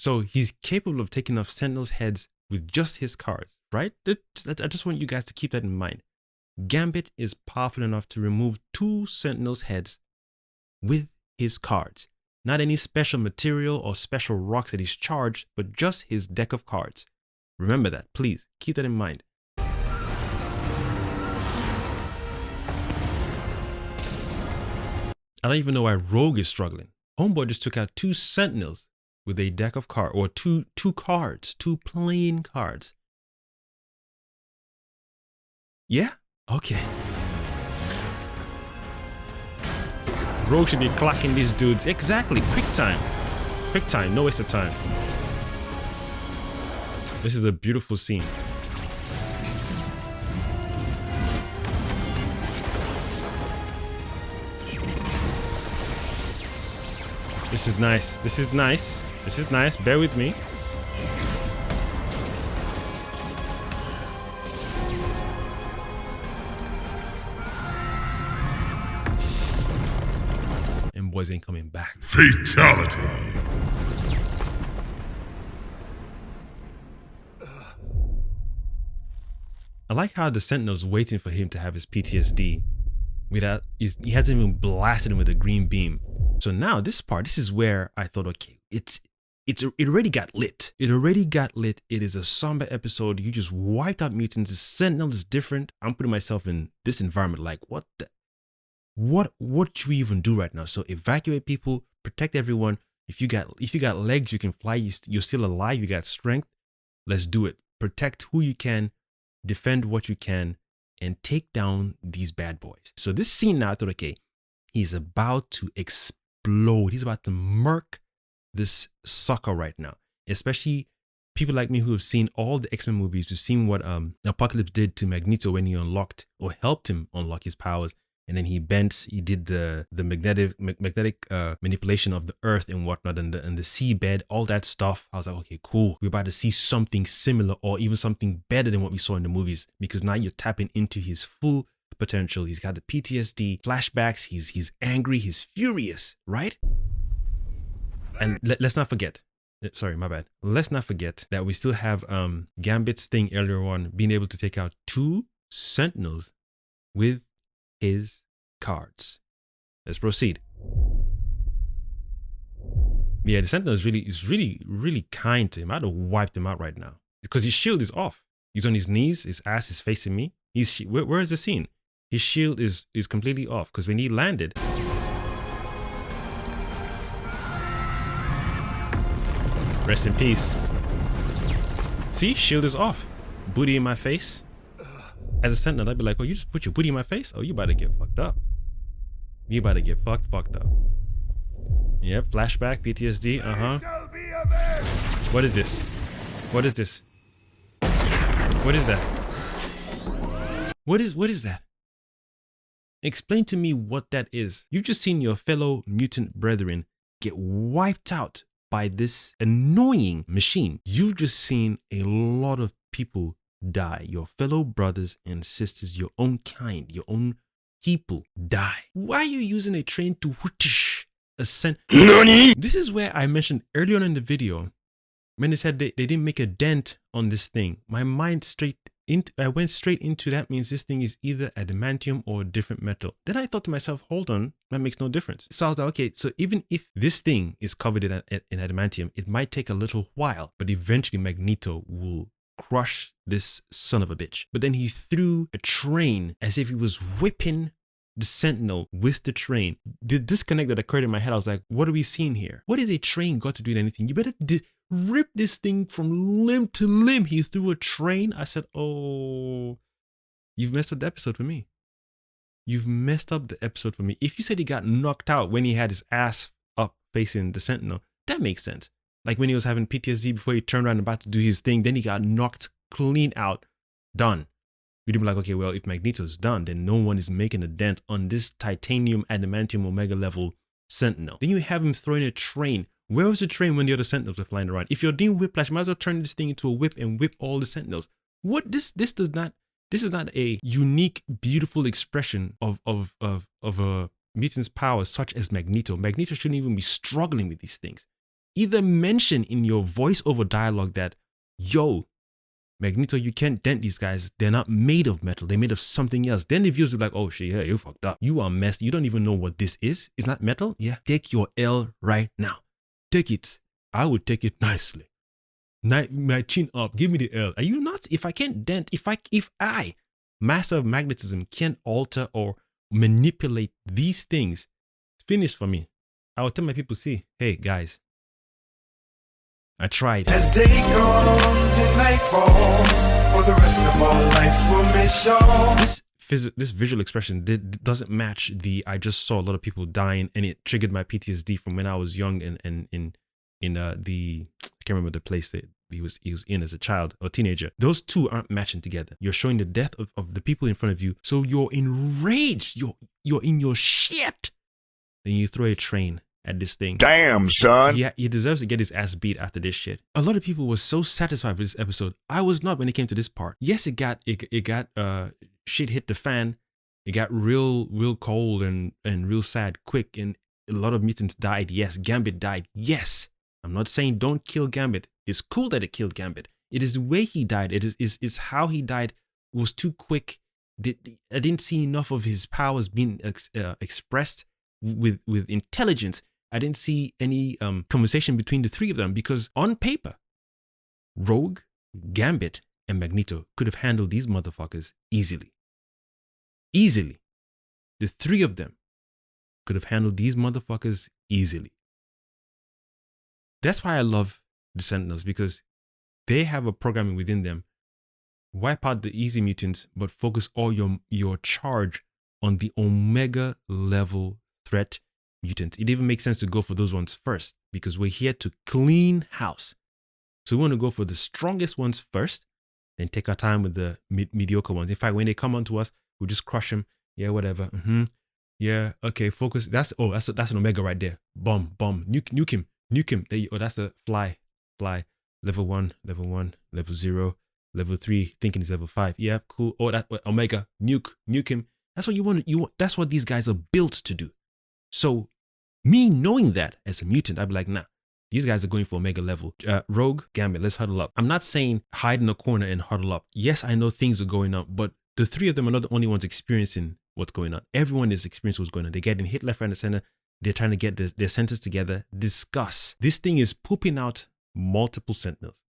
So he's capable of taking off Sentinels' heads with just his cards, right? I just want you guys to keep that in mind. Gambit is powerful enough to remove 2 Sentinels' heads with his cards. Not any special material or special rocks that he's charged, but just his deck of cards. Remember that, please. Keep that in mind. I don't even know why Rogue is struggling. Homeboy just took out 2 Sentinels with a deck of cards, or two cards, 2 plain cards. Yeah? Okay. Rogue should be clocking these dudes. Exactly. Quick time. Quick time. No waste of time. This is a beautiful scene. This is nice. This is nice. This is nice. Bear with me. And boys ain't coming back. Fatality. I like how the Sentinel's waiting for him to have his PTSD. Without, he hasn't even blasted him with a green beam. So now this is where I thought, okay, it already got lit. It already got lit. It is a somber episode. You just wiped out mutants. The Sentinel is different. I'm putting myself in this environment. Like, what should we even do right now? So evacuate people, protect everyone. If you got legs, you can fly. You're still alive. You got strength. Let's do it. Protect who you can, defend what you can, and take down these bad boys. So this scene now, I thought, okay, he's about to explode. He's about to murk this sucker right now. Especially people like me who have seen all the X-Men movies, who've seen what Apocalypse did to Magneto when he unlocked or helped him unlock his powers. And then he did the magnetic manipulation of the earth and whatnot, and the seabed, all that stuff. I was like, okay, cool. We're about to see something similar or even something better than what we saw in the movies, because now you're tapping into his full potential. He's got the PTSD, flashbacks. He's angry. He's furious, right? And let's not forget. Sorry, my bad. Let's not forget that we still have Gambit's thing earlier on, being able to take out 2 Sentinels with his cards. Let's proceed. Yeah, the Sentinel is really kind to him. I'd have wiped him out right now because his shield is off. He's on his knees. His ass is facing me. Where is the scene? His shield is completely off because when he landed, rest in peace. See, shield is off. Booty in my face. As a Sentinel, I'd be like, oh, you just put your booty in my face? Oh, you about to get fucked up. You about to get fucked up. Yep, flashback, PTSD, What is this? What is this? What is that? What is that? Explain to me what that is. You've just seen your fellow mutant brethren get wiped out by this annoying machine. You've just seen a lot of people die. Your fellow brothers and sisters, your own kind, your own people die. Why are you using a train to whoosh ascend? Nani? This is where I mentioned earlier on in the video when they said they didn't make a dent on this thing. My mind I went straight into that means this thing is either adamantium or a different metal. Then I thought to myself, hold on, that makes no difference. So I was like, okay, so even if this thing is covered in adamantium, it might take a little while, but eventually Magneto will crush this son of a bitch. But then he threw a train as if he was whipping the Sentinel with the train. The disconnect that occurred in my head, I was like, what are we seeing here? What is a train got to do with anything? You better rip this thing from limb to limb. He threw a train. I said, oh, you've messed up the episode for me. You've messed up the episode for me. If you said he got knocked out when he had his ass up facing the Sentinel, that makes sense. Like when he was having PTSD before he turned around and about to do his thing, then he got knocked clean out, done. We'd be like, okay, well, if Magneto's done, then no one is making a dent on this titanium, adamantium, omega level Sentinel. Then you have him throwing a train. Where was the train when the other Sentinels were flying around? If you're doing whiplash, you might as well turn this thing into a whip and whip all the Sentinels. What this is not a unique, beautiful expression of a mutant's power such as Magneto. Magneto shouldn't even be struggling with these things. either mention in your voiceover dialogue that, yo, Magneto, you can't dent these guys. They're not made of metal. They're made of something else. Then the viewers will be like, oh shit, yeah, you fucked up. You are messed. You don't even know what this is. It's not metal. Yeah. Take your L right now. Take it. I would take it nicely. My chin up. Give me the L. Are you nuts? If I can't dent, if I, master of magnetism, can't alter or manipulate these things, it's finished for me. I would tell my people, see, hey guys, I tried. As day comes and night falls, for the rest of our lives we'll miss y'all. This visual expression doesn't match the I just saw a lot of people dying, and it triggered my PTSD from when I was young and in the I can't remember the place that he was in as a child or teenager. Those two aren't matching together. You're showing the death of the people in front of you, so you're enraged. You're in your shit. Then you throw a train at this thing. Damn, son. Yeah, he deserves to get his ass beat after this shit. A lot of people were so satisfied with this episode. I was not when it came to this part. Yes, it got shit hit the fan. It got real cold and real sad quick, and a lot of mutants died. Yes, Gambit died. Yes. I'm not saying don't kill Gambit. It's cool that it killed Gambit. It is the way he died. It is how he died. It was too quick. I didn't see enough of his powers being expressed with intelligence. I didn't see any conversation between the three of them, because on paper, Rogue, Gambit, and Magneto could have handled these motherfuckers easily. Easily. The three of them could have handled these motherfuckers easily. That's why I love the Sentinels, because they have a programming within them. Wipe out the easy mutants, but focus all your charge on the Omega level threat mutants. It even makes sense to go for those ones first, because we're here to clean house. So we want to go for the strongest ones first, then take our time with the mediocre ones. In fact, when they come onto us, we'll just crush them. Yeah, whatever. Yeah, okay, focus. That's an Omega right there. Bomb. Nuke him. There you, that's a fly. Level 1, level 0, level 3, thinking it's level 5. Yeah, cool. Oh, that Omega. Nuke him. That's what you want. That's what these guys are built to do. So, me knowing that as a mutant, I'd be like, nah, these guys are going for Omega level. Rogue, Gambit, let's huddle up. I'm not saying hide in a corner and huddle up. Yes, I know things are going on, but the three of them are not the only ones experiencing what's going on. Everyone is experiencing what's going on. They're getting hit left, right, and center. They're trying to get their senses together, discuss. This thing is pooping out multiple sentinels.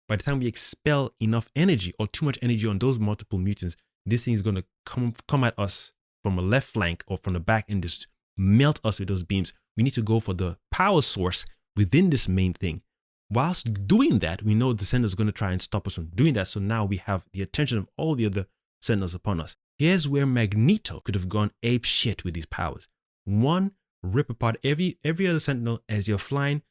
By the time we expel enough energy or too much energy on those multiple mutants, this thing is going to come at us from a left flank or from the back and just melt us with those beams. We need to go for the power source within this main thing. Whilst doing that, we know the sentinels are going to try and stop us from doing that. So now we have the attention of all the other sentinels upon us. Here's where Magneto could have gone ape shit with these powers. One, rip apart every other sentinel as you're flying,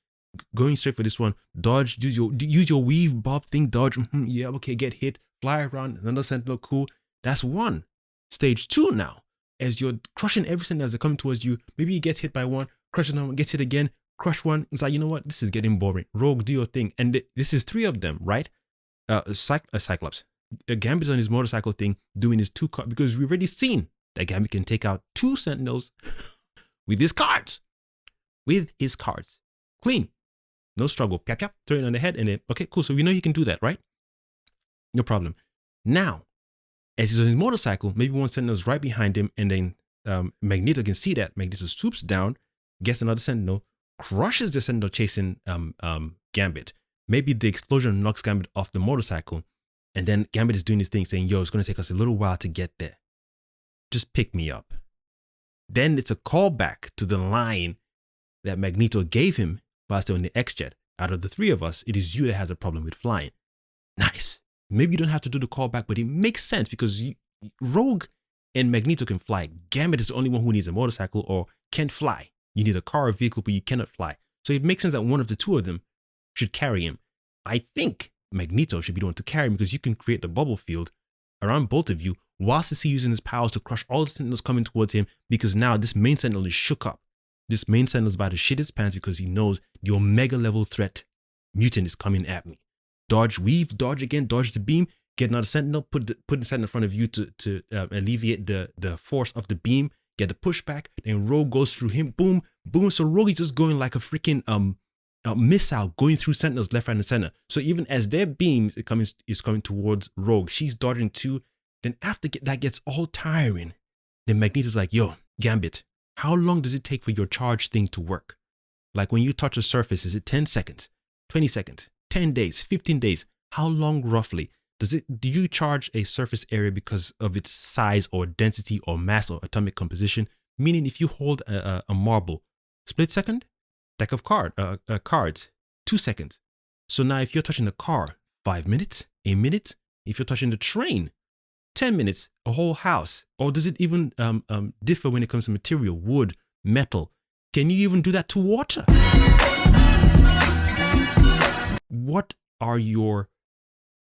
going straight for this one. Dodge, use your weave bob thing, dodge. Yeah, okay, get hit, fly around, another sentinel, cool. That's one. Stage 2 now, as you're crushing every sentinel as they're coming towards you, maybe you get hit by one, crush another one, gets hit again, crush one. It's like, you know what, this is getting boring. Rogue, do your thing. And this is 3 of them, right? Cyclops. Gambit's on his motorcycle thing, doing his 2 cards, because we've already seen that Gambit can take out 2 sentinels with his cards. Clean. No struggle. Pap, throw it on the head, and then, okay, cool. So we know he can do that, right? No problem. Now, as he's on his motorcycle, maybe one sentinel's right behind him, and then Magneto can see that. Magneto swoops down, gets another sentinel, crushes the sentinel chasing Gambit. Maybe the explosion knocks Gambit off the motorcycle, and then Gambit is doing his thing, saying, yo, it's going to take us a little while to get there. Just pick me up. Then it's a callback to the line that Magneto gave him whilst they're on the X-Jet. Out of the 3 of us, it is you that has a problem with flying. Nice. Maybe you don't have to do the callback, but it makes sense because Rogue and Magneto can fly. Gambit is the only one who needs a motorcycle or can't fly. You need a car or vehicle, but you cannot fly. So it makes sense that one of the 2 of them should carry him. I think Magneto should be the one to carry him, because you can create the bubble field around both of you whilst he's using his powers to crush all the sentinels coming towards him, because now this main sentinel is shook up. This main sentinel is about to shit his pants because he knows the Omega level threat mutant is coming at me. Dodge, weave, dodge again, dodge the beam, get another sentinel, put the sentinel in front of you to alleviate the force of the beam, get the pushback, then Rogue goes through him, boom, boom. So Rogue is just going like a freaking missile going through Sentinels left, right, and center. So even as their beams is coming towards Rogue, she's dodging too. Then after that gets all tiring, then Magneto's like, yo, Gambit, how long does it take for your charge thing to work? Like when you touch a surface, is it 10 seconds, 20 seconds, 10 days, 15 days? How long roughly? Do you charge a surface area because of its size or density or mass or atomic composition? Meaning if you hold a marble, split second, deck of cards, 2 seconds. So now if you're touching the car, 5 minutes, a minute. If you're touching the train, 10 minutes, a whole house. Or does it even differ when it comes to material, wood, metal? Can you even do that to water? What are your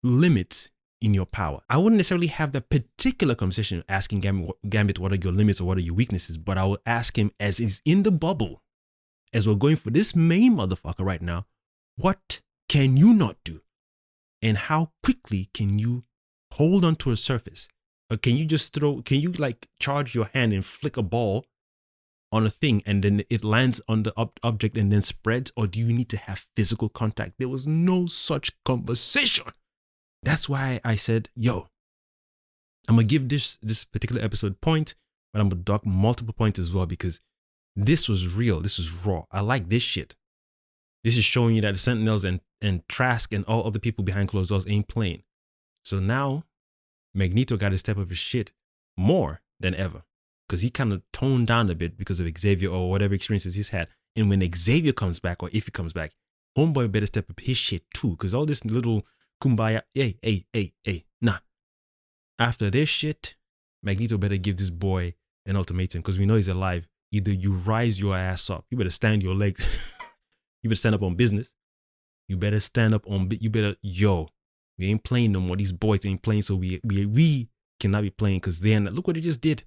limits in your power? I wouldn't necessarily have that particular conversation asking Gambit what are your limits or what are your weaknesses, but I will ask him as is in the bubble, as we're going for this main motherfucker right now, what can you not do? And how quickly can you hold onto a surface? Or can you like charge your hand and flick a ball on a thing and then it lands on the object and then spreads? Or do you need to have physical contact? There was no such conversation. That's why I said, yo, I'm going to give this particular episode point, but I'm going to dock multiple points as well because this was real. This is raw. I like this shit. This is showing you that the Sentinels and Trask and all other people behind closed doors ain't playing. So now Magneto got to step up his shit more than ever because he kind of toned down a bit because of Xavier or whatever experiences he's had. And when Xavier comes back, or if he comes back, Homeboy better step up his shit too because all this little kumbaya, hey, nah. After this shit, Magneto better give this boy an ultimatum because we know he's alive. Either you rise your ass up, you better stand your legs, you better stand up on business, you better stand up on, we ain't playing no more. These boys ain't playing, so we cannot be playing because then look what they just did.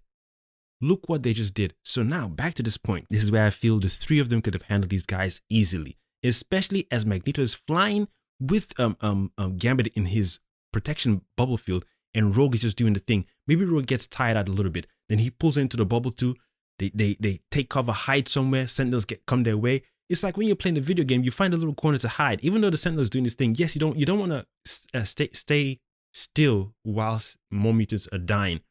Look what they just did. So now back to this point. This is where I feel the three of them could have handled these guys easily, especially as Magneto is flying with Gambit in his protection bubble field and Rogue is just doing the thing. Maybe Rogue gets tired out a little bit. Then he pulls into the bubble too. They take cover, hide somewhere. Sentinels come their way. It's like when you're playing a video game, you find a little corner to hide. Even though the Sentinel is doing this thing, yes, you don't want to stay still whilst more mutants are dying.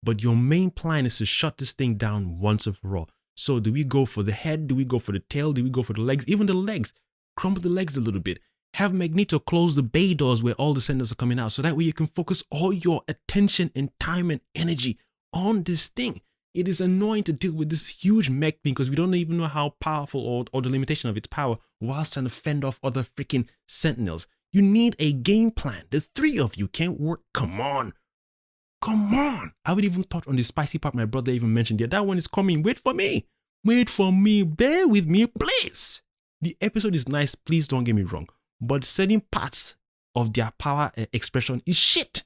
But your main plan is to shut this thing down once and for all. So do we go for the head? Do we go for the tail? Do we go for the legs? Even the legs. Crumble the legs a little bit. Have Magneto close the bay doors where all the Sentinels are coming out. So that way you can focus all your attention and time and energy on this thing. It is annoying to deal with this huge mech thing because we don't even know how powerful or the limitation of its power whilst trying to fend off other freaking Sentinels. You need a game plan. The three of you can't work. Come on. I haven't even thought on the spicy part my brother even mentioned yet. That one is coming. Wait for me. Bear with me, please. The episode is nice. Please don't get me wrong. But certain parts of their power expression is shit.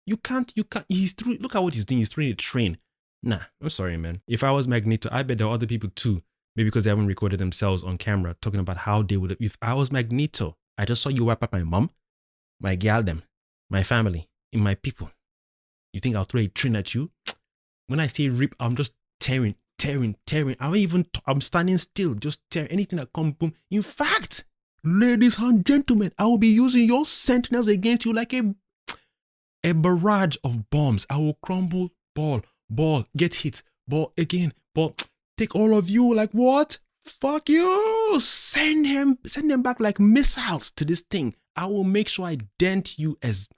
You can't. Look at what he's doing. He's throwing a train. Nah, I'm sorry, man. If I was Magneto, I bet there are other people too. Maybe because they haven't recorded themselves on camera talking about how they would have. If I was Magneto, I just saw you wipe up my mom, my gal them, my family, and my people. You think I'll throw a train at you? When I say rip, I'm just tearing. I'm standing still, just tearing anything that comes, boom. In fact, ladies and gentlemen, I will be using your Sentinels against you like a barrage of bombs. I will crumble, ball, get hit, ball again, ball, take all of you, like what? Fuck you! Send them back like missiles to this thing. I will make sure I dent you as,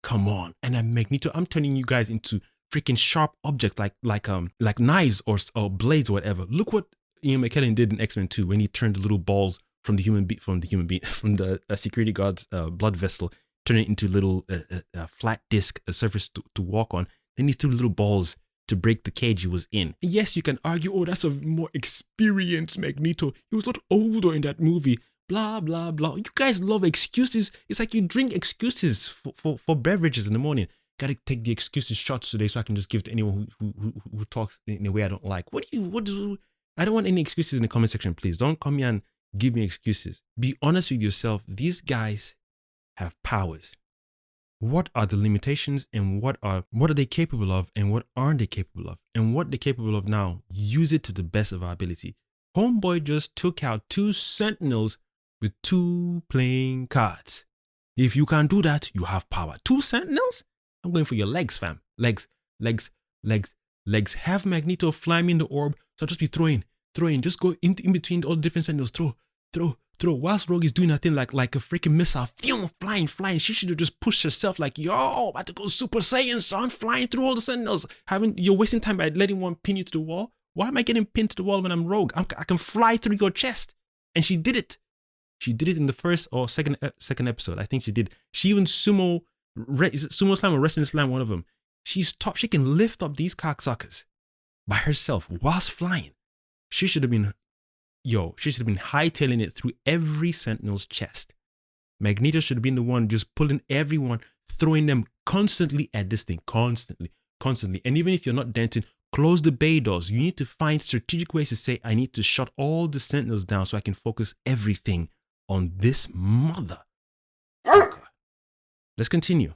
come on. And I'm turning you guys into freaking sharp objects like knives or blades or whatever. Look what Ian McKellen did in X-Men 2 when he turned the little balls from the security guard's blood vessel, turned it into little flat disc, a surface to walk on. Then he threw little balls to break the cage he was in. And yes, you can argue, oh, that's a more experienced Magneto. He was a lot older in that movie. Blah, blah, blah. You guys love excuses. It's like you drink excuses for beverages in the morning. Gotta take the excuses shots today so I can just give to anyone who talks in a way I don't like. I don't want any excuses in the comment section, please. Don't come here and give me excuses. Be honest with yourself. These guys have powers. What are the limitations and what are they capable of and what aren't they capable of? And what they're capable of now, use it to the best of our ability. Homeboy just took out 2 Sentinels with 2 playing cards. If you can do that, you have power. 2 sentinels? I'm going for your legs, fam. Legs. Have Magneto fly me in the orb. So I'll just be throwing. Just go in between all the different sentinels. Throw. Whilst Rogue is doing her thing like a freaking missile. Flying. She should have just pushed herself like, yo, about to go Super Saiyan, son. Flying through all the sentinels. You're wasting time by letting one pin you to the wall. Why am I getting pinned to the wall when I'm Rogue? I can fly through your chest. And she did it. She did it in the first or second episode. I think she did. She even sumo slam or wrestling slam, one of them. She's top. She can lift up these cocksuckers by herself whilst flying. She should have been hightailing it through every sentinel's chest. Magneto should have been the one just pulling everyone, throwing them constantly at this thing. Constantly. And even if you're not denting, close the bay doors. You need to find strategic ways to say, I need to shut all the sentinels down so I can focus everything on this mother. Okay. Let's continue.